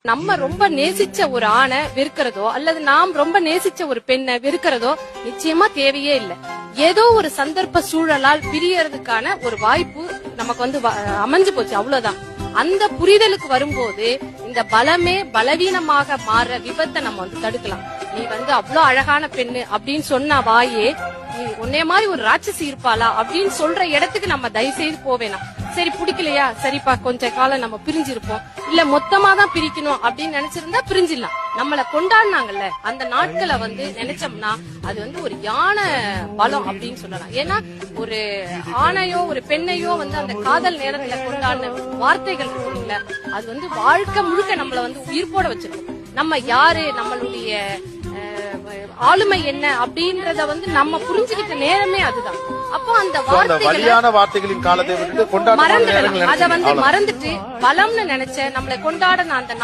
நம்ம ரொம்ப நேசிச்ச ஒரு ஆணை வெறுக்கிறதோ அல்லது நாம் ரொம்ப நேசிச்ச ஒரு பெண்ணை வெறுக்கிறதோ நிச்சயமா தேவையே இல்லை. ஏதோ ஒரு சந்தர்ப்ப சூழலால் பிரியறதுக்கான ஒரு வாய்ப்பு நமக்கு அமைஞ்சு போச்சு, அவ்வளவுதான். அந்த புரிதலுக்கு வரும்போது இந்த பலமே பலவீனமாக மாற விபத்தை நம்ம தடுக்கலாம். நீ அவ்வளவு அழகான பெண்ணு அப்படின்னு சொன்ன வாயே நீ உன்னைய மாதிரி ஒரு ராட்சசி இருப்பாளா அப்படின்னு சொல்ற இடத்துக்கு நம்ம தயவு செய்து போவேணாம். சரி பிடிக்கலையா, சரிப்பா கொஞ்ச காலம் நம்ம பிரிஞ்சிருப்போம், இல்ல மொத்தமா தான் பிரிக்கணும் அப்படின்னு நினைச்சிருந்தா பிரிஞ்சிடலாம். நம்மள கொண்டாடினாங்கல்ல அந்த நாட்களை நினைச்சோம்னா அது ஒரு யானை பலம் அப்படின்னு சொல்லலாம். ஏன்னா ஒரு ஆணையோ ஒரு பெண்ணையோ அந்த காதல் நேரத்துல கொண்டாடின வார்த்தைகள் இருக்குல்ல, அது வாழ்க்கை முழுக்க நம்மள உயிர் போட வச்சிருக்கும். நம்ம யாரு, நம்மளுடைய ஆளுமை என்ன அப்படின்றத நம்ம புரிஞ்சுக்கிட்ட நேரமே அதுதான். அப்போ அந்த வார்த்தைகளின் காலத்தை மறந்துட்டு பலம்னு நினைச்ச நம்மளை கொண்டாட அந்த